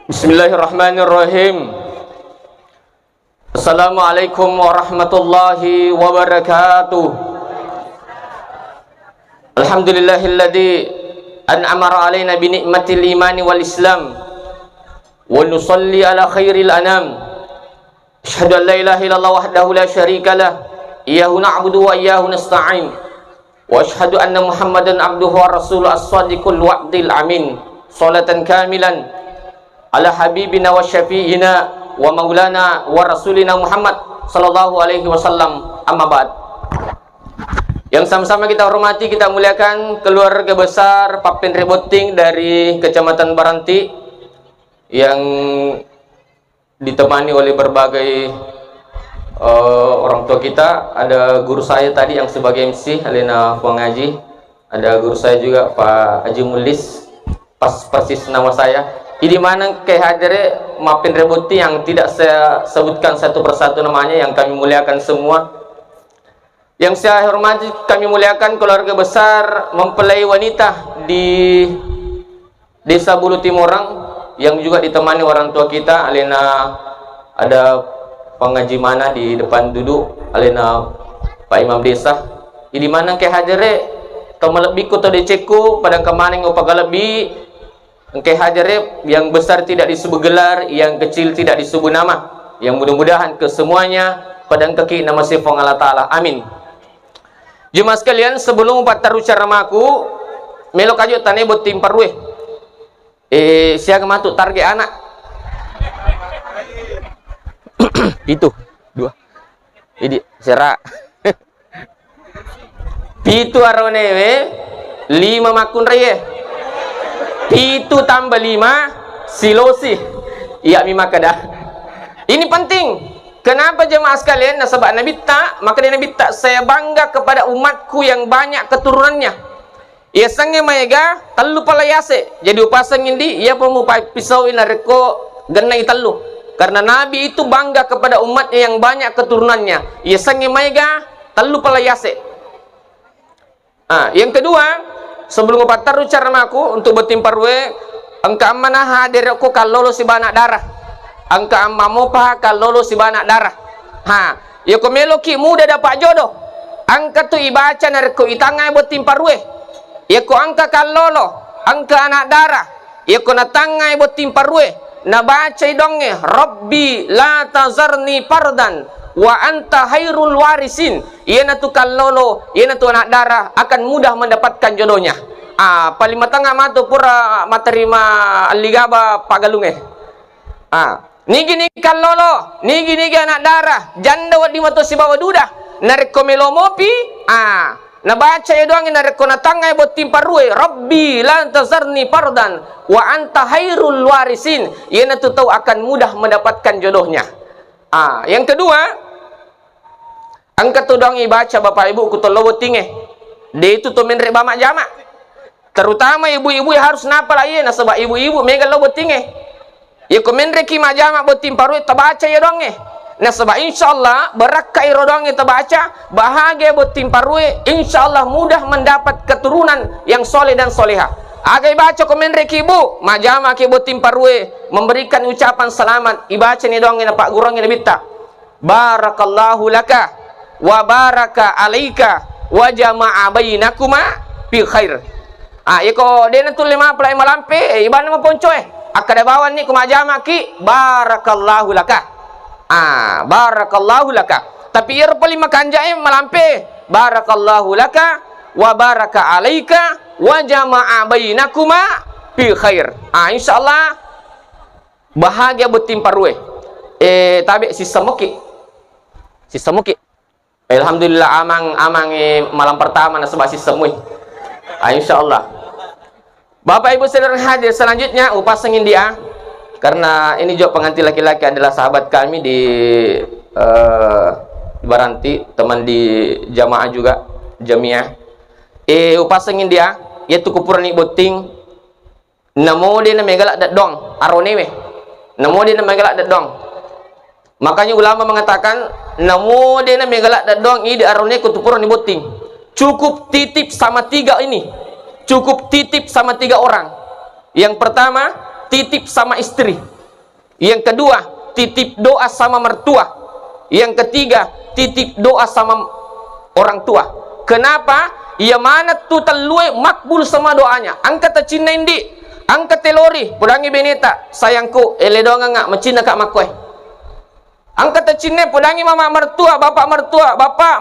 Bismillahirrahmanirrahim. Assalamualaikum warahmatullahi wabarakatuh. Alhamdulillahilladzi an'ama alaina bi ni'matil imani wal islam wa nusalli ala khairil anam. Asyhadu an la ilaha illallah wahdahu la syarika lah, iyyahu na'budu wa iyyahu nasta'in. Wa asyhadu anna Muhammadan abduhu wa rasuluhu as-sadiqul wa'dil amin. Salatan kamilan ala habibina wa syafi'ina wa maulana wa rasulina Muhammad sallallahu alaihi wasallam, amma ba'd. Yang sama-sama kita hormati, kita muliakan keluarga besar Papin Reboting dari Kecamatan Baranti yang ditemani oleh berbagai orang tua kita. Ada guru saya tadi yang sebagai MC, Helena Fuangaji. Ada guru saya juga, Pak Haji Mulis, pas persis nama saya. Di mana kehadiran Mapin Rebuti yang tidak saya sebutkan satu persatu namanya, yang kami muliakan semua. Yang saya hormati, kami muliakan keluarga besar mempelai wanita di Desa Bulu Timurang yang juga ditemani orang tua kita. Alena ada pengaji mana di depan duduk, Alena Pak Imam Desa. Di mana kehadiran kemelebih kuto deceku pada kemaning upaga lebih. Engke hajarib yang besar tidak disebut gelar, yang kecil tidak disebut nama. Yang mudah-mudahan kesemuanya pada kaki nama sifong Allah Ta'ala. Amin. Jemaah sekalian, sebelum taruh caramaku melok aja tane buat tim parwe. Siaga matuk target anak. Itu dua. Ini serak. Pitu aronewe 5 makun reye. Itu tambah 5 silosi. Iya mima kada. Ini penting. Kenapa jemaah sekalian? Nah, sebab Nabi tak, maka dia Nabi tak, saya bangga kepada umatku yang banyak keturunannya. Ia sange maega telu palayase. Jadi upasang indi ia pemupai pisau ina reko genai telu. Karena Nabi itu bangga kepada umatnya yang banyak keturunannya. Ia sange maega telu palayase. Yang kedua, sebelum taruh caramaku untuk bertimparwe, angka mana hadir aku kalau si banak darah, angka amamo pa kalau si banak darah. Ya ko meloki muda dapat jodoh, angka tu ibaca narko itangai bertimparwe. Ya ko angka kalolo, angka anak darah, ya ko natangai bertimparwe. Na baca idonge, Rabbi la tazarni pardan wa anta hairul warisin. Iana tu kalolo, iana tu anak darah akan mudah mendapatkan jodohnya. Paling matanga matu pura materima aligaba pagalunge. Nigi kalolo, nigi anak darah, janda wadi matu si bawa duda. Nareko melomopi, nabaca ya doang nareko natangai bot timparue, Rabbi la tazarni pardan wa anta hairul warisin. Iana tu tahu akan mudah mendapatkan jodohnya. Yang kedua, angkat tudang ibaca bapak ibu kutolowo tinge. Dia itu tu menrek bamak jamak. Terutama ibu-ibu yang harus napal ayah, sebab ibu-ibu mega lo betinge. Ya menrek ki majama botim paru tabaca ya donge. Nah sebab insyaallah berakai rodonge tabaca, bahagia botim paru, insyaallah mudah mendapat keturunan yang soleh dan soleha. Agai baca menrek ibu majama ki botim paru, memberikan ucapan selamat. Ibaca ni donge na Pak Gurong ni bita. Barakallahu laka wa baraka alaika wa jama'a bainakuma fi khair. Iko dia natul 5 pelai malampe, iban mo poncoy. Akada bawan ni kumajama ki barakallahu laka. Barakallahu laka. Tapi ir pali makanjae malampe barakallahu laka wa baraka alaika wa jama'a bainakuma fi khair. Insyaallah bahagia betim parwe. Tabi sisamuki. Alhamdulillah amang malam pertama na sebab sisamui. Insyaallah. Bapak ibu saudara hadir selanjutnya upasangin dia, karena ini juga pengantin laki-laki adalah sahabat kami di Baranti, teman di jamaah juga jamiah. Upasangin dia yaitu kupurani boting namo dia na megalak dadong aronewe, namo dia na megalak dadong. Makanya ulama mengatakan namo dia na megalak dadong ini arone kutupurani boting. Cukup titip sama 3 ini. Cukup titip sama 3 orang. Yang pertama, titip sama istri. Yang kedua, titip doa sama mertua. Yang ketiga, titip doa sama orang tua. Kenapa? Ia mana tu telue makbul sama doanya. Angkat cina indi, angkat telori, pudangi beneta, sayangku, ele doang ngak mencina kak makoi. Angkat cina pudangi mama mertua, bapak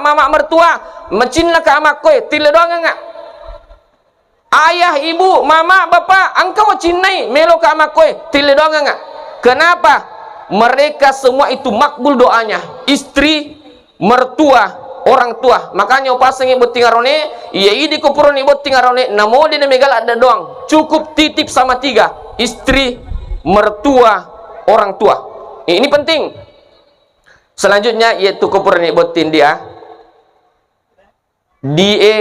mama mertua, mencina kak makoi, tile doang ngak. Ayah, ibu, mama, bapak, engkau cinai melo kak makoi, tile doang ngak. Kenapa? Mereka semua itu makbul doanya. Istri, mertua, orang tua. Makanya pasangi buat tingarone, iya idi kupuroni buat tingarone, namo di megal ada doang. Cukup titip sama 3, istri, mertua, orang tua. Ini penting. Selanjutnya yaitu kupuroni buat dia. Die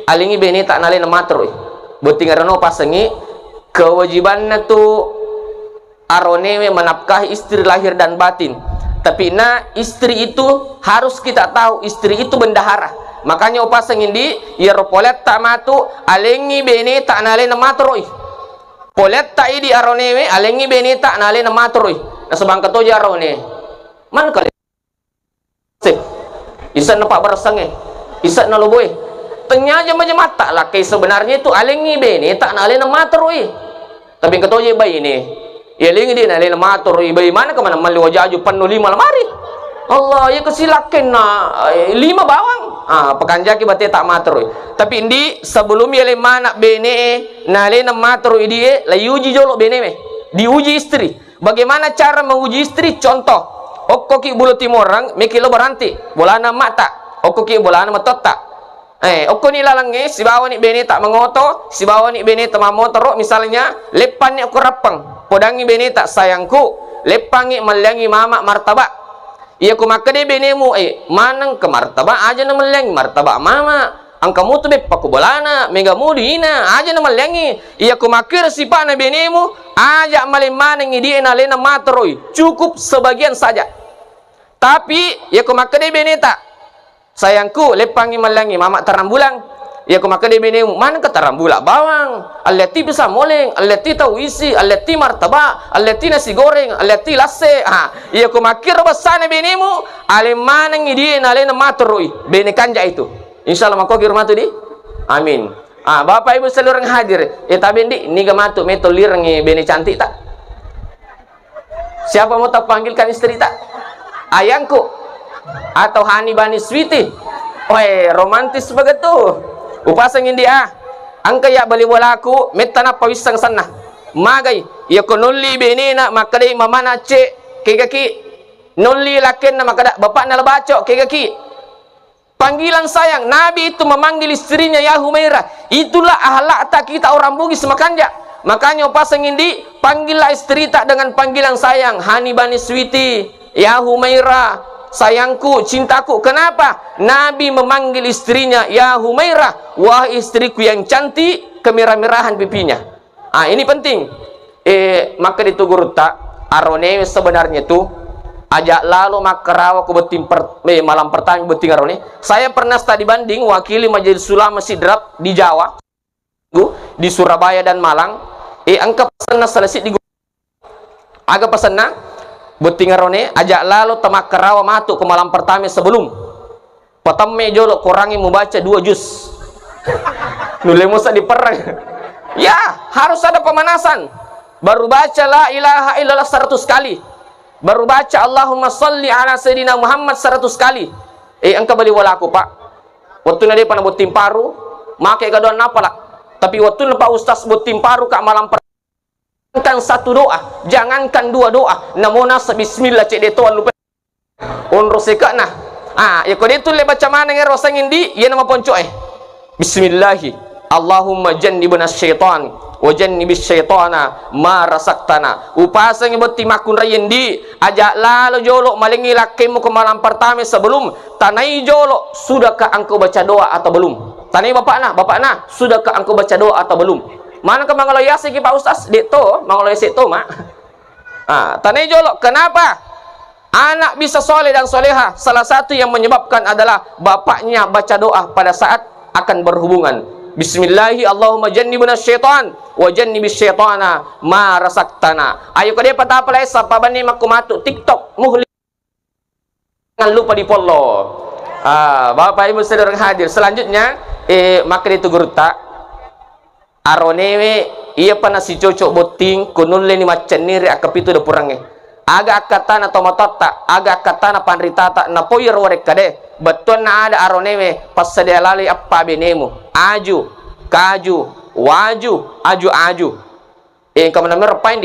alingi beni tak nalin matroi. Buat tingarono pasangi kewajibannya tu aronewe menafkahi istri lahir dan batin. Tapi istri itu harus kita tahu, istri itu bendahara. Makanya upasang indi ya polet tamatu alengi bene tak nale namatroi. Polet ta idi aronewe alengi bene tak nale namatroi. Nah sebang keto jarone. Man kali. Sip. Isa nampak bersange. Isa naloboy. Tenya aja mata lah kayak sebenarnya itu alengi bene tak nale namatroi. Tapi keto je bayi ini. Ya lingi dia nalai matur ibai mana kemana mali wajaju penuh 5 lemari. Allah ya kesilakan na 5 bawang. Pekanjaki berarti tak matur. Tapi indi sebelum ya le mana bene nalai matur dia la uji jolo bene me. Diuji istri. Bagaimana cara menguji istri? Contoh. Okko ki bulu timorang mikilo beranti. Bolana mata. Okko ki bolana matota. Okko ni lalange si bawa ni bene tak mengoto, si bawa ni bene tak mamotoro misalnya lepan ni aku rapang. Podangi bene tak sayangku, lepangi melangi mama martabak. Ia ku maka de benemu manang ke martabak aja na melangi martabak mama. Angkamu tu be paku bolana, megamu dina aja na melangi. Ia ku makir si pa na benemu aja malemanang dia na lena matroi. Cukup sebagian saja. Tapi ia ku maka de bene tak sayangku lepangi melangi mama tarambulang. Ya ku maka debene mana ke tarambula bawang, alati bisa moleng, alati tahu isi, alati martabak, alati nasi goreng, alati lase. Ya ku makir besane benemu, ale mana ngidi nale maturoi, bene kanja itu. Insyaallah mako ki rumah tu di. Amin. Bapak Ibu seluruh hadir. Tapi di ni gamatu meto lirang bene cantik tak? Siapa mau tak panggilkan istri tak? Ayangku atau Hani Bani Switi. Romantis begitu. Upasang India, angka ya bali walaku metana pawisang sana. Magay, ya ko nulli benina makadai mamana ce kegaki nulli laken na makada bapak na labaco kegaki. Panggilan sayang, Nabi itu memanggil istrinya ya Humairah. Itulah ahlak tak kita orang Bugis makanya. Makanya upasang Indi, panggillah istri tak dengan panggilan sayang. Hani Bani Switi, ya Humairah. Sayangku, cintaku. Kenapa? Nabi memanggil istrinya, ya Humairah, wah istriku yang cantik, kemerah-merahan pipinya. Ini penting. Maka ditugur tak arone sebenarnya tu ajak lalu makarawa ku betim malam pertama beting arone. Saya pernah studi banding wakili Majelis Ulama Sidrap di Jawa, di Surabaya dan Malang. Angka pesan selesai di agak pesan betingarone ajak lalu temak kerawa matu ke malam pertama sebelum petame jolo kurangi membaca 2 juz nule musa diperang. Ya harus ada pemanasan. Baru baca la ilaha illallah 100 kali, baru baca Allahumma salli ala sayyidina Muhammad 100 kali. Angka bali walaku pak waktu nade pana botim paru make gadoan apa lah. Tapi waktu pak ustaz botim paru kak malam pertama jangankan 1 doa, jangankan 2 doa. Namona bismillah cek detoan lupa. Onro sekana. Ya kau itu le baca mana ngero sangindi, ya nama ponco Bismillahi. Allahumma jannibna syaitan wa jannibis syaitana ma rasaktana. Upasang iboti makun rayindi, ajak lalu jolo malingi lakemu ke malam pertama sebelum tanai jolo, sudahkah engkau baca doa atau belum? Tanai bapak nah, sudahkah engkau baca doa atau belum? Mana ke mangaloyasi ki Pak Ustaz? Dito, mangaloyasi itu mak. Tanai jolo, kenapa? Anak bisa soleh dan soleha. Salah satu yang menyebabkan adalah bapaknya baca doa pada saat akan berhubungan. Bismillahi Allahumma jannibna syaitan wa jannibis syaitana ma rasaktana. Ayo kade patapalay sa pabani makumatu TikTok muhli. Jangan lupa di follow. Bapak Ibu saudara hadir. Selanjutnya maka itu gurta aronewe iya pa na si cocok boting kunule ni macaniri akapitu da purange. Aga akatana tomatota, aga akatana panritata na poyer warek kade. Betul na ada aronewe pas sedia lali apa benemu. Aju, kaju, waju, aju. Kemana merepain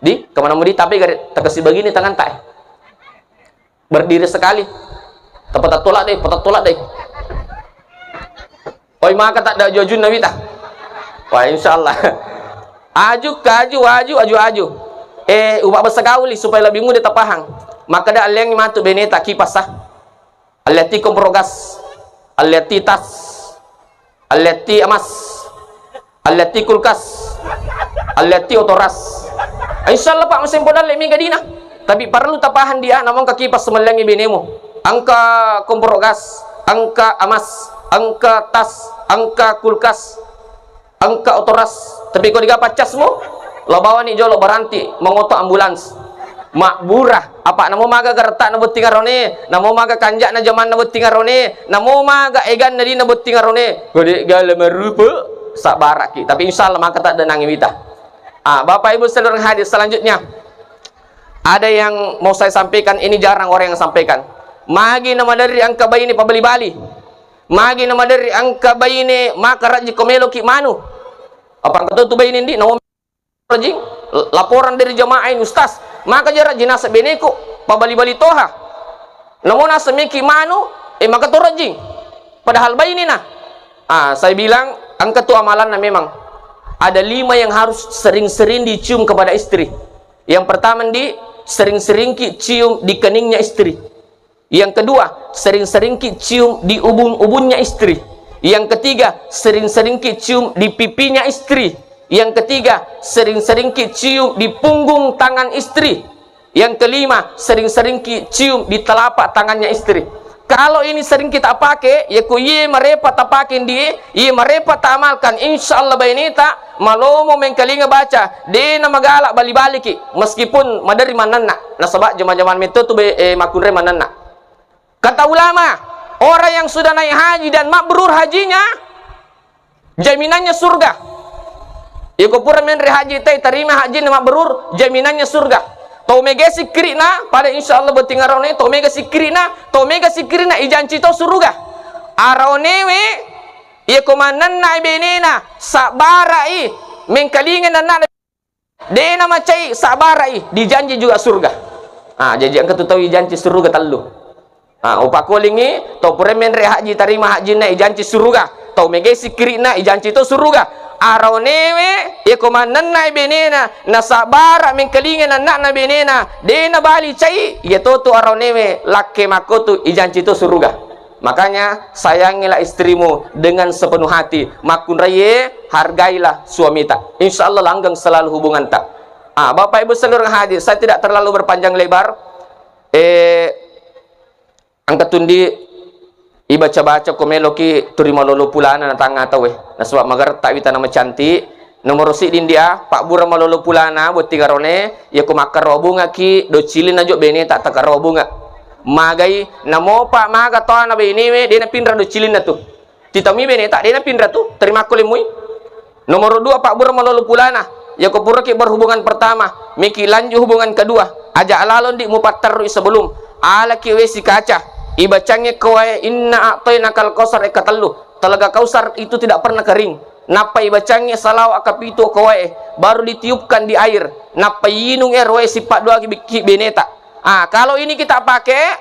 di kemana mau tapi gak terkasih begini tangan tak. Berdiri sekali. Tepat tolak deh. Oi maka tak ada jujun nabi tak. Wah insyaallah. Aju, kaju, aju. Ubah bersagauli supaya lebih mudah terpahang. Maka dah aleng matu beneta kipas sah. Allati komprogas, allati tas, allati amas, allati kulkas, allati otoras. Insyaallah Pak mesin podal lemi gadina. Tapi perlu tapahan dia namun kaki pas semelangi benemu. Angka komprogas, angka amas, angka tas, angka kulkas, angka otoras. Tapi kau digapa casmu, lo bawa ni jolo beranti mengotok ambulans. Makburah apa namo maga gertak na beting arone, namo maga kanjak na zaman na beting arone, namo maga egan na di na beting arone. Gede gale merupa sabaraki. Tapi insyaallah maka tak ada nangi wita. Bapak Ibu saudara hadir selanjutnya. Ada yang mau saya sampaikan, ini jarang orang yang sampaikan. Magi nama dari angka bayi ini pabeli bali. Magi nama dari angka bayi ini maka raji komelo ki manu. Apa kata tu bayi ini nama rajing laporan dari jamaah ini ustaz. Maka jarak jenazah beneko pabali bali toha. Namun asemiki manu maka tu rajing. Padahal bayi ini nah. Saya bilang angka tu amalan nah memang ada 5 yang harus sering-sering dicium kepada istri. Yang pertama sering-sering cium di keningnya istri. Yang kedua, sering-sering cium di ubun-ubunnya istri. Yang ketiga, sering-sering cium di pipinya istri. Yang ketiga, sering-sering cium di punggung tangan istri. Yang kelima, sering-sering cium di telapak tangannya istri. Kalau ini sering kita pakai, ya kuye mereka tak pakai dia, ye mereka tak amalkan, insyaallah bainita malomo mengkalinga baca, dia nama galak bali-baliki, meskipun madari mananna, nasabak zaman-zaman itu tu makunre mananna. Kata ulama, orang yang sudah naik haji dan mabrur hajinya, jaminannya surga. Ya kupura menri haji tay terima haji dan mabrur, jaminannya surga. Tau mega sikrina pada insyaallah betingarone tau mega sikrina ijanci to suruga araonewe ia komanan na benena sabarai mengkalingan na dena macai sabarai dijanji juga surga. Jadi angka tu tahu ijanci surga telu. Upakolingi tau pure menre haji tarima haji na ijanci surga tau mega sikrina ijanci to suruga. Araonewe ya komanan na benena nasabara mengkalingan anak na benena dena bali cai ya toto araonewe lakke makotu ijanci to surga. Makanya sayangilah istrimu dengan sepenuh hati, makun raye hargailah suami tak, insyaallah langgeng selalu hubungan tak. Bapak Ibu seluruh hadir, saya tidak terlalu berpanjang lebar. Angkat tundi baca-baca komelo ki turima lolo pulana na tanga tawe na sebab magar tak wita nama cantik nomor si din dia pak bura malolo pulana buat tiga rone ya ko makar robunga ki do cilin ajo bene tak takar robunga magai namo pak maga to na bene we dia na pindra do cilin na tu titami bene tak dia na pindra tu terima kulimui. Nomor 2 pak bura malolo pulana ya ko pura ki berhubungan pertama miki lanjut hubungan kedua aja alalon di mupatar sebelum ala ki we si kaca ibacanya kawai inna a'tainakal kausar ekatelu telaga kausar itu tidak pernah kering. Napa ibacanya salau akapitu kawai baru ditiupkan di air. Napa yinung erwe sifat dua ki beneta. Kalau ini kita pakai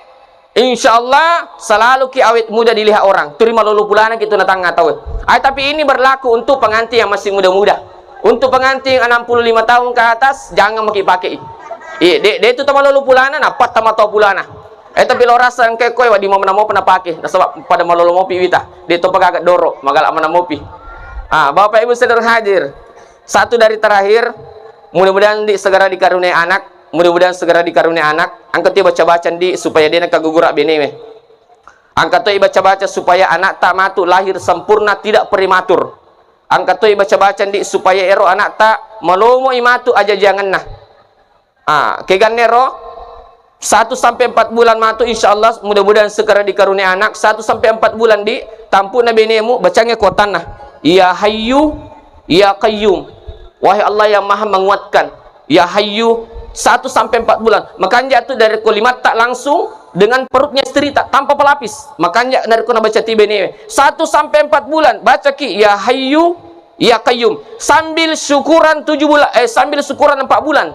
insyaallah selalu ki awet muda dilihat orang. Terima lulu pulana gitu natang tahu. Tapi ini berlaku untuk pengantin yang masih muda-muda. Untuk pengantin 65 tahun ke atas jangan pakai. Dia itu tama lulu pulana napat tama tau pulana. Tapi lo rasa yang kayak koi wadi mau pernah pakai, sebab pada malolo mopi wita, dia tu pakai agak dorok, magalak mana mopi. Bapak Ibu saudara hadir, satu dari terakhir, mudah-mudahan segera dikaruniai anak, mudah-mudahan segera dikaruniai anak. Angkat dia baca-baca di supaya dia nak gugurak benewe. Angkat baca-baca supaya anak tak matu lahir sempurna tidak prematur. Angkat baca-baca di supaya ero anak tak melomo imatu aja jangan nah. Kegan nero 1 sampai 4 bulan matu insyaallah mudah-mudahan segera dikarunia anak. 1 sampai 4 bulan di tampu nabi nemu bacanya kuatan nah. Ya Hayyu Ya Qayyum. Wahai Allah yang Maha menguatkan. Ya Hayyu 1 sampai 4 bulan. Makanya jatuh dari kalimat tak langsung dengan perutnya istri tak tanpa pelapis. Makanya dari kuna baca tiba ini 1 sampai 4 bulan baca ki Ya Hayyu Ya Qayyum sambil syukuran 7 bulan sambil syukuran 4 bulan.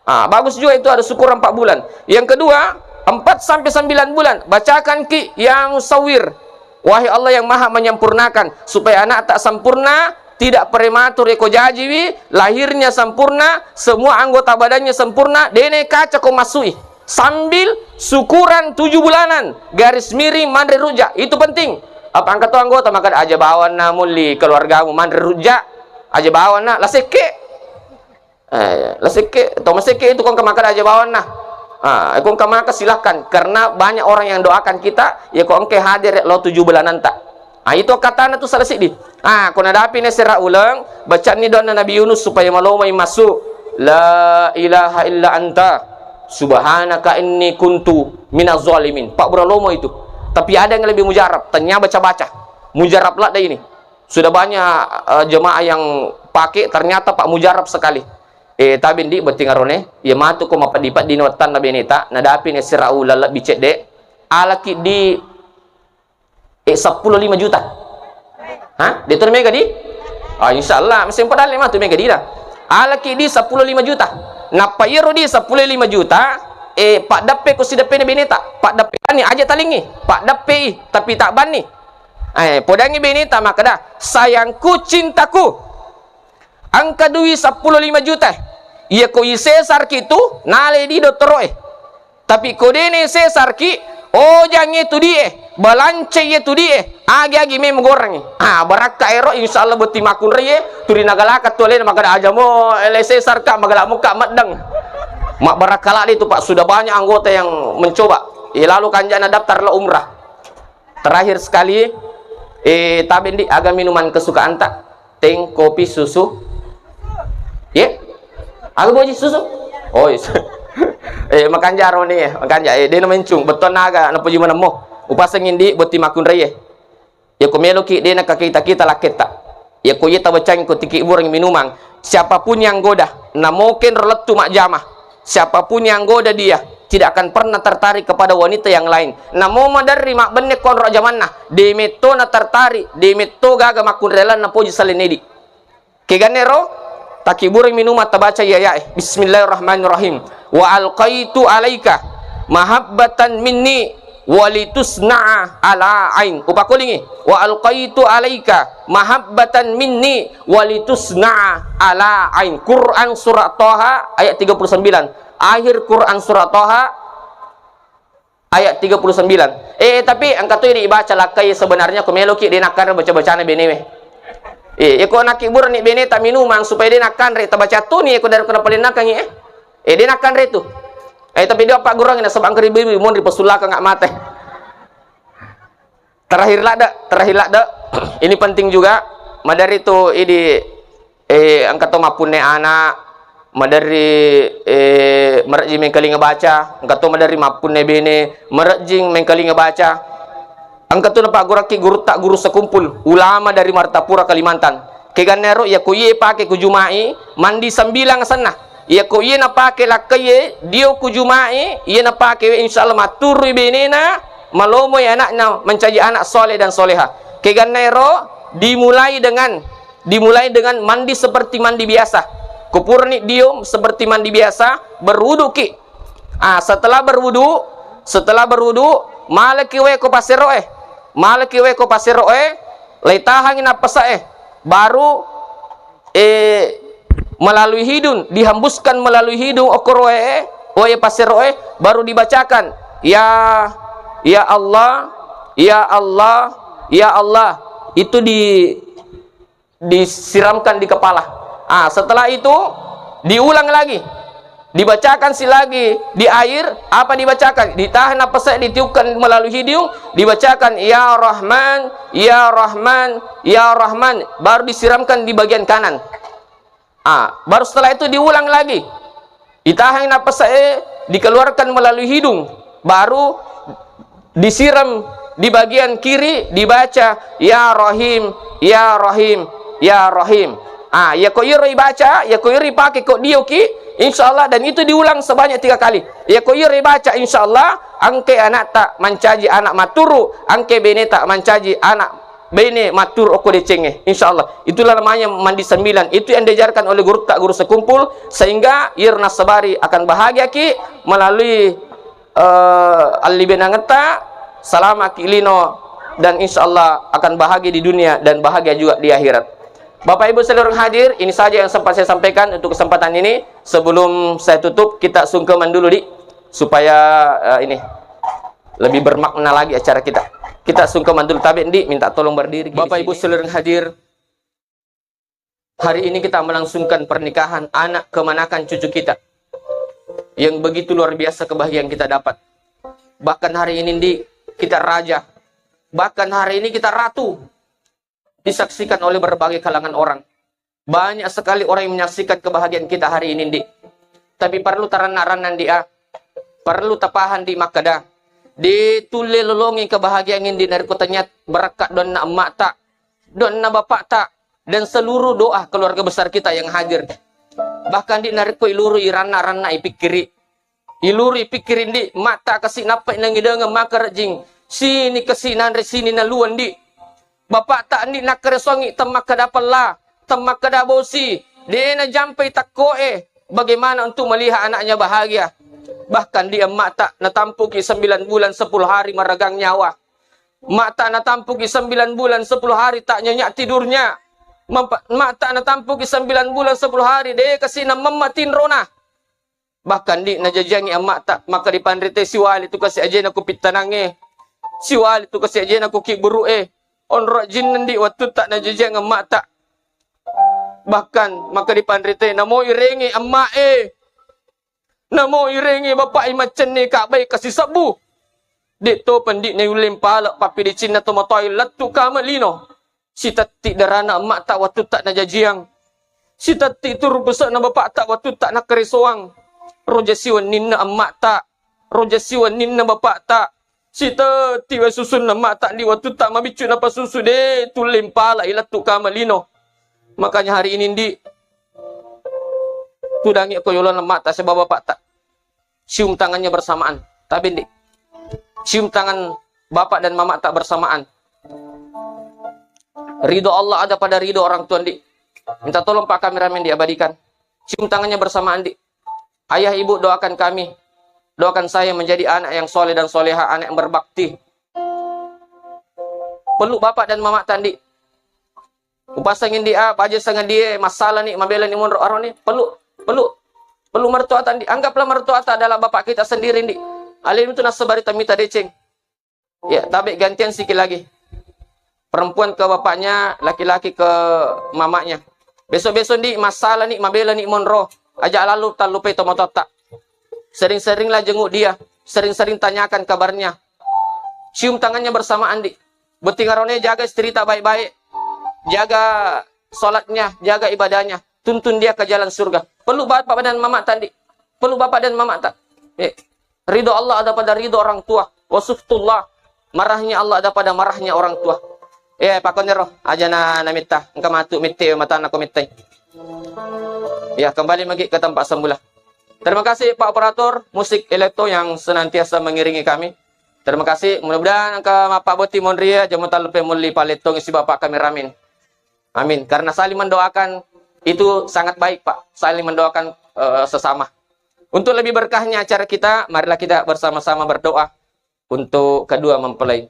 Bagus juga itu ada syukuran 4 bulan. Yang kedua 4 sampai 9 bulan bacakan ki Ya Musawwir. Wahai Allah yang Maha menyempurnakan supaya anak tak sempurna tidak prematur eko jajiwi lahirnya sempurna semua anggota badannya sempurna dene kaca ko masui sambil syukuran 7 bulanan garis miring mandri rujak itu penting. Apa angkat tu anggota maka aja bawa na muli keluargamu mandri rujak aja bawa na laseke atau maseke itu kong kemakan aja bawa na kong kemaka silahkan karena banyak orang yang doakan kita ya kong ke hadir lo 7 bulanan tak. Itu katanya tuh selesai di. Kau nadapi nih serah ulang baca ni doa Nabi Yunus supaya malomai masuk la ilaha illa anta subhanaka inni kuntu minaz zalimin. Pak Bralomo itu. Tapi ada yang lebih mujarab, tanya baca-baca. Mujarab lah dah ini. Sudah banyak jemaah yang pakai ternyata Pak mujarab sekali. Tapi di betingarone ya matu ko mapadipat di notan Nabi nita nadapi nih serah ulang bicet de alaki di 15 juta. Dia tu mega di? Insyaallah masih padahal mah tu mega di dah. Alaki di 15 juta. Napa iro di 15 juta? Pak dape ko si dape ni beneta. Pak dape ni aja talingi. Pak dape tapi tak bani. Podangi beneta maka dah. Sayangku cintaku. Angka duit 15 juta. Ia ko isesar kitu nale di doktoroe. Tapi kodene sesar ki jangan itu dia balance itu dia agi memang goreng baraka ero insyaallah beti makun riye turi nagalaka tulen magada aja mo LSR ka magala muka madang mak barakala itu Pak sudah banyak anggota yang mencoba lalu kanjana daftar la umrah terakhir sekali tabendi aga minuman kesukaan tak teh kopi susu aga boji susu makan jaro nih makan dia mencung beton naga na puji manamo upasangin di boti makun reye ya ko meloki dia nak kita laketa ya ko yeta bacang ko tiki burang minuman siapapun yang goda namoken roletu mak jamah siapapun yang goda dia tidak akan pernah tertarik kepada wanita yang lain namo madari mak benne kon ro jamanna de metto na tertarik de metto gaga makun rela na puji salenedi keganero takiburang minuman tabaca ya bismillahirrahmanirrahim wa alqaitu alaika mahabbatan minni walitusna'a ala ain upakulingi wa alqaitu alaika mahabbatan minni walitusna'a ala ain Quran surah Toha ayat 39 akhir Quran surah Toha ayat 39 tapi angkat tu dibaca lakai sebenarnya kumeloki dinakan baca-bacana benewe ko nak ibur ni beneta minuman supaya dia nakkan re tabaca tu ni ko dari kena palin nakang dia nakkan re tu tapi dia pak gurang ina sabang keribu mon di pesulaka ngak mate terakhir lada ini penting juga madari tu ini angkat tu mapune anak madari merjing mengkali ngebaca angkat tu madari mapune bene merjing mengkali ngebaca angkat tu nampak guru sekumpul ulama dari Martapura Kalimantan keganero ya kuye pakai kujumai mandi sambilang sana ya kuye na pakai lakaye dia kujumai ia na pakai insyaallah maturi benena malomo ya anaknya mencaji anak soleh dan soleha keganero dimulai dengan mandi seperti mandi biasa kupurni dium seperti mandi biasa berwudu ki setelah berwudu malaki we ko paseroe leitahangin apa baru melalui hidung dihembuskan melalui hidung okoroe paseroe baru dibacakan ya Allah ya Allah ya Allah itu disiramkan di kepala setelah itu diulang lagi dibacakan lagi di air, apa dibacakan? Ditahan napas saya, ditiupkan melalui hidung, dibacakan ya Rahman, ya Rahman, ya Rahman, baru disiramkan di bagian kanan. Baru setelah itu diulang lagi, ditahan napas saya, dikeluarkan melalui hidung, baru disiram di bagian kiri, dibaca ya Rahim, ya Rahim, ya Rahim. Ya ko iri baca, ya ko iri pakai kok dioki, insyaallah, dan itu diulang sebanyak 3 kali. Ya ko iri baca insyaallah, angke anak tak mancaji anak maturu, angke bene tak mancaji anak bene matur oko decenge, insyaallah. Itulah namanya mandi 9. Itu yang diajarkan oleh guru tak guru sekumpul, sehingga irna sabari akan bahagia ki melalui alibenangeta salama kilino, dan insyaallah akan bahagia di dunia dan bahagia juga di akhirat. Bapak Ibu seluruh hadir, ini saja yang sempat saya sampaikan untuk kesempatan ini. Sebelum saya tutup, kita sungkeman dulu supaya ini lebih bermakna lagi acara kita. Kita sungkeman dulu, tapi minta tolong berdiri. Bapak Ibu seluruh hadir, hari ini kita melangsungkan pernikahan anak kemanakan cucu kita, yang begitu luar biasa kebahagiaan kita dapat. Bahkan hari ini kita raja, bahkan hari ini kita ratu, disaksikan oleh berbagai kalangan orang. Banyak sekali orang yang menyaksikan kebahagiaan kita hari ini, tapi perlu tarana-ranan perlu tapahan di makada, ditule lolongi kebahagiaan ini dari kotanya berkat don na emak tak, don na bapak tak, dan seluruh doa keluarga besar kita yang hadir. Bahkan di nariko iluru irana-rana ipikiri, iluru ipikirin mata kasih napak nang idanga makarjing, sini kesinan resini naluan bapak tak ni nak keresongi temak kadapalla, temak kadabosi, dia na jampai takoe, bagaimana untuk melihat anaknya bahagia. Bahkan dia mak tak natampuki 9 bulan 10 hari meragang nyawa. Mak tak natampuki 9 bulan 10 hari tak nyenyak tidurnya. Mak tak natampuki 9 bulan 10 hari dia kasih na mematin rona. Bahkan di najajangi emak tak, maka dipandrite siwali tu kasih aja aku pitanange, siwali tu kasih aja aku kiburu onro jin nanti waktu tak najajang emak tak. Bahkan maka dipandrite namo irengi emak namo irengi bapak macam ni kak baik kasih sabu. Dek to pendik ne ulim palak papi di Cina to toilet tu kamalino. Si tati darana emak tak waktu tak najajiang. Si tati tur besar na bapak tak waktu tak nak keresoang. Roja siwan ninna emak tak, roja siwan ninna bapak tak. Sita tiwa susun nama tak di waktu tak mabicu napa susu de tu lempala ilatu kamalino. Makanya hari ini tu dangi ko yolan nama tak sebab bapak tak cium tangannya bersamaan. Tapi cium tangan bapak dan mama tak bersamaan. Ridho Allah ada pada ridho orang tua Minta tolong Pak kameramen diabadikan. Cium tangannya bersamaan Ayah ibu doakan kami. Doakan saya menjadi anak yang soleh dan soleha, anak yang berbakti. Peluk bapak dan mama tadi. Upasangin dia, apa aja sangat dia, masalah nih, mabela nih, mundur orang nih, peluk mertua tadi. Anggaplah mertua adalah bapak kita sendiri nih. Alim itu nasabari tamita deceng. Ya, tapi gantian sikit lagi. Perempuan ke bapaknya, laki-laki ke mamanya. Besok-besok nih, masalah nih, mabela nih, mundur. Ajak lalu, tak lupa itu mototak. Sering-seringlah jenguk dia, sering-sering tanyakan kabarnya. Cium tangannya bersamaan Betingarone jaga istri tak baik-baik, jaga sholatnya, jaga ibadahnya, tuntun dia ke jalan surga. Peluk bapak dan mama tadi, peluk bapak dan mama tak. Ridho Allah ada pada ridho orang tua. Wasuftullah, marahnya Allah ada pada marahnya orang tua. Pak Konero, aja na namita, engkau matu mite mata nak komitai. Ya, kembali lagi ke tempat semula. Terima kasih Pak Operator musik elektro yang senantiasa mengiringi kami. Terima kasih. Mudah-mudahan angka Pak Boti Monria jamutan lupa muli paletong isi Bapak kameramen. Amin. Karena saling mendoakan itu sangat baik Pak. Saling mendoakan sesama. Untuk lebih berkahnya acara kita, marilah kita bersama-sama berdoa untuk kedua mempelai.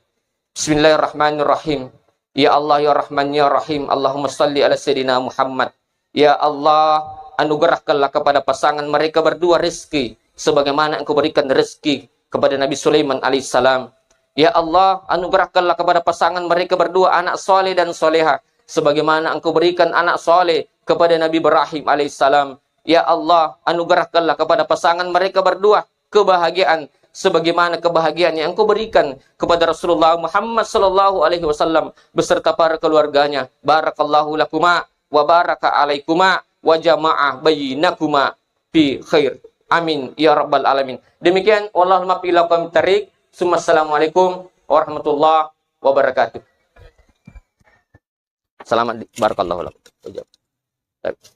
Bismillahirrahmanirrahim. Ya Allah ya Rahman ya Rahim. Allahumma salli ala Sayyidina Muhammad. Ya Allah, anugerahkanlah kepada pasangan mereka berdua rezeki sebagaimana Engkau berikan rezeki kepada Nabi Sulaiman alaihissalam. Ya Allah, anugerahkanlah kepada pasangan mereka berdua anak soleh dan soleha sebagaimana Engkau berikan anak soleh kepada Nabi Ibrahim alaihissalam. Ya Allah, anugerahkanlah kepada pasangan mereka berdua kebahagiaan sebagaimana kebahagiaan yang Engkau berikan kepada Rasulullah Muhammad sallallahu alaihi wasallam beserta para keluarganya. Barakallahu lakuma wa baraka alaikuma wa jama'a bainakuma fi khair. Amin ya rabbal alamin. Demikian, wallahul muwaffiq ila aqwamit thariq. Assalamualaikum warahmatullahi wabarakatuh. Selamat barakallahu lakum.